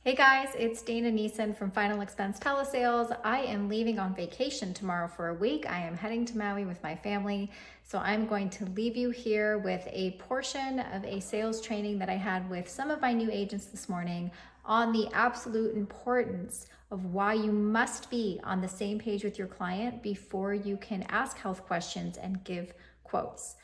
Hey guys, it's Dana Neeson from Final Expense Telesales. I am leaving on vacation tomorrow for a week. I am heading to Maui with my family. So I'm going to leave you here with a portion of a sales training that I had with some of my new agents this morning on the absolute importance of why you must be on the same page with your client before you can ask health questions and give quotes.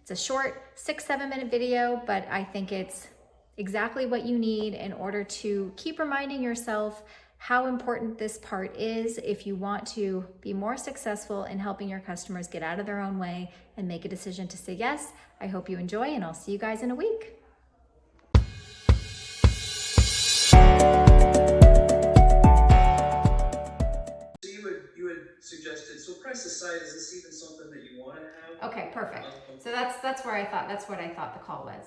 It's a short 6-7 minute video, but I think it's exactly what you need in order to keep reminding yourself how important this part is if you want to be more successful in helping your customers get out of their own way and make a decision to say yes. I hope you enjoy, and I'll see you guys in a week. So you had suggested, so price aside, is this even something that you want to have? Okay, perfect. So that's what I thought the call was.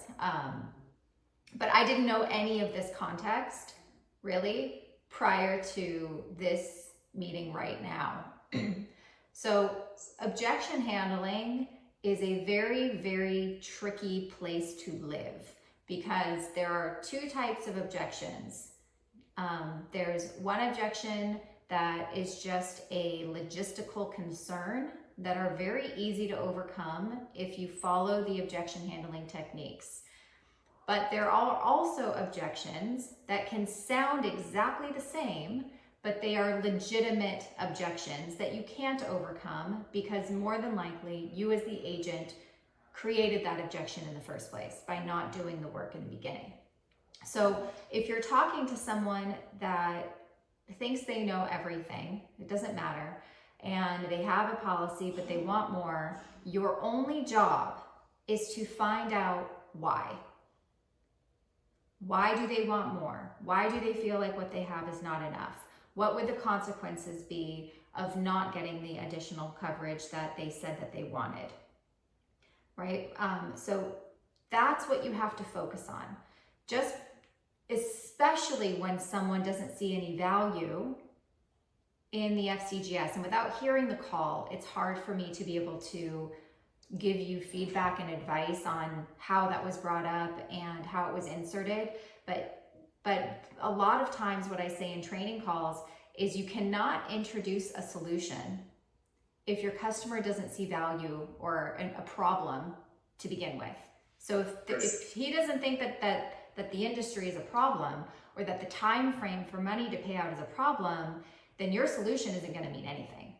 But I didn't know any of this context really prior to this meeting right now. So objection handling is a very, very tricky place to live because there are two types of objections. There's one objection that is just a logistical concern that are very easy to overcome if you follow the objection handling techniques. But there are also objections that can sound exactly the same, but they are legitimate objections that you can't overcome because more than likely you as the agent created that objection in the first place by not doing the work in the beginning. So if you're talking to someone that thinks they know everything, it doesn't matter, and they have a policy but they want more, your only job is to find out why. Why do they want more? Why do they feel like what they have is not enough? What would the consequences be of not getting the additional coverage that they said that they wanted, right? So that's what you have to focus on. Just especially when someone doesn't see any value in the FCGS. And without hearing the call, it's hard for me to be able to give you feedback and advice on how that was brought up and how it was inserted. But a lot of times what I say in training calls is you cannot introduce a solution if your customer doesn't see value or a problem to begin with. So if he doesn't think that the industry is a problem or that the time frame for money to pay out is a problem, then your solution isn't going to mean anything.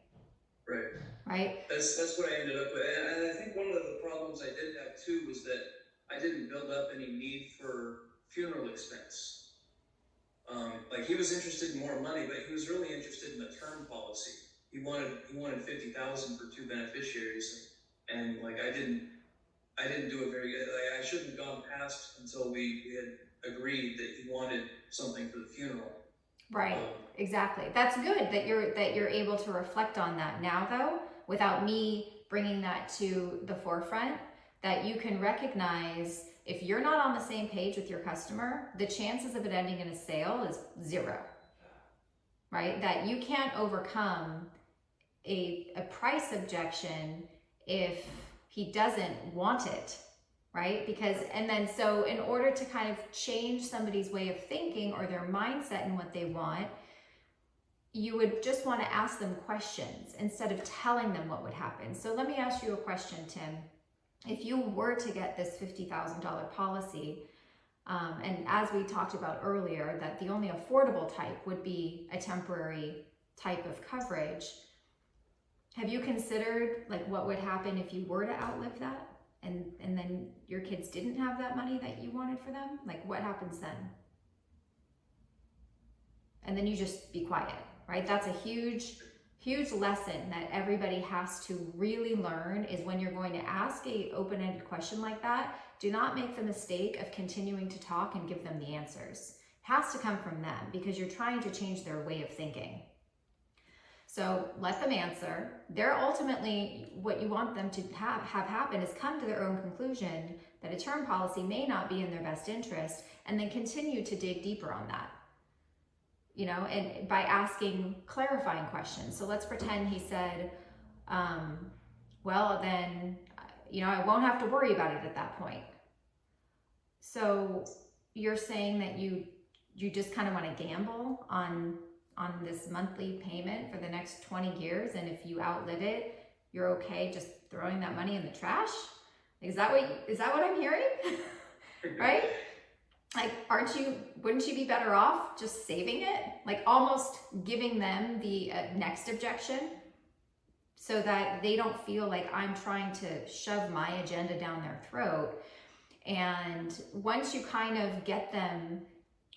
Right? That's what I ended up with. And I think one of the problems I did have too was that I didn't build up any need for funeral expense. Like he was interested in more money, but he was really interested in the term policy. He wanted 50,000 for two beneficiaries, and like I didn't do it very good. Like I shouldn't have gone past until we had agreed that he wanted something for the funeral. Right, exactly. That's good that you're able to reflect on that now, though, without me bringing that to the forefront, that you can recognize if you're not on the same page with your customer, the chances of it ending in a sale is 0, right? That you can't overcome a price objection if he doesn't want it, right? So in order to kind of change somebody's way of thinking or their mindset and what they want, you would just want to ask them questions instead of telling them what would happen. So let me ask you a question, Tim. If you were to get this $50,000 policy, and as we talked about earlier, that the only affordable type would be a temporary type of coverage, have you considered like what would happen if you were to outlive that? And then your kids didn't have that money that you wanted for them? Like what happens then? And then you just be quiet, right? That's a huge lesson that everybody has to really learn is when you're going to ask a open-ended question like that, do not make the mistake of continuing to talk and give them the answers. It has to come from them because you're trying to change their way of thinking. So let them answer. They're ultimately, what you want them to have happen is come to their own conclusion that a term policy may not be in their best interest, and then continue to dig deeper on that. You know, and by asking clarifying questions. So let's pretend he said, well, then, I won't have to worry about it at that point. So you're saying that you you just kind of want to gamble on this monthly payment for the next 20 years, and if you outlive it, you're okay just throwing that money in the trash? Is that what I'm hearing? Right? Like, wouldn't you be better off just saving it? Like almost giving them the next objection so that they don't feel like I'm trying to shove my agenda down their throat. And once you kind of get them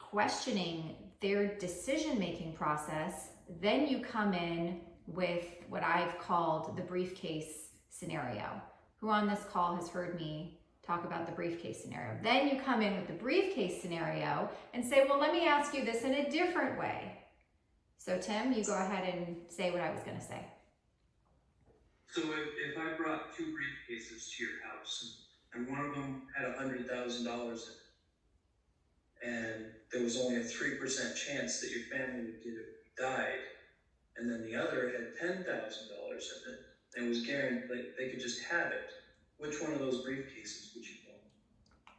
questioning their decision-making process, then you come in with what I've called the briefcase scenario. Who on this call has heard me talk about the briefcase scenario? Then you come in with the briefcase scenario and say, well, let me ask you this in a different way. So Tim, you go ahead and say what I was going to say. So if I brought 2 briefcases to your house and one of them had $100,000 in it, and there was only a 3% chance that your family would get it if you died, and then the other had $10,000 in it and was guaranteed they could just have it, which one of those briefcases would you want?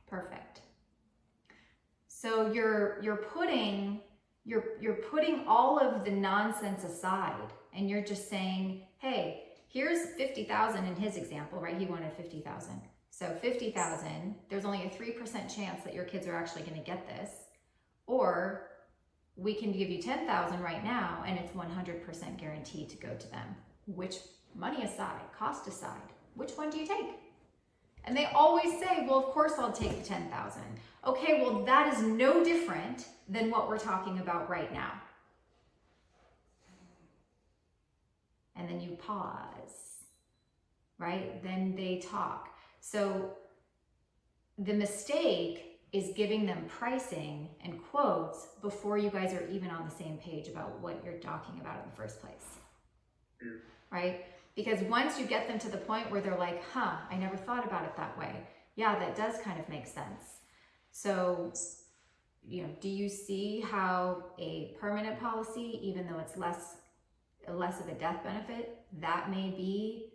Perfect. So you're putting all of the nonsense aside, and you're just saying, hey, here's 50,000 in his example, right? He wanted 50,000. So 50,000, there's only a 3% chance that your kids are actually going to get this. Or we can give you 10,000 right now, and it's 100% guaranteed to go to them. Which, money aside, cost aside, which one do you take? And they always say, well, of course I'll take the 10,000. Okay, well, that is no different than what we're talking about right now. And then you pause, right? Then they talk. So the mistake is giving them pricing and quotes before you guys are even on the same page about what you're talking about in the first place, right? Because once you get them to the point where they're like, I never thought about it that way. Yeah, that does kind of make sense. So, do you see how a permanent policy, even though it's less of a death benefit, that may be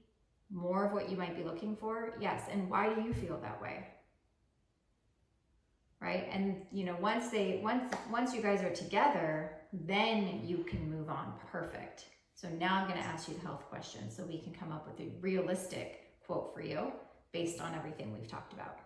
more of what you might be looking for? Yes. And why do you feel that way? Right? And once you guys are together, then you can move on. Perfect. So now I'm going to ask you the health question so we can come up with a realistic quote for you based on everything we've talked about.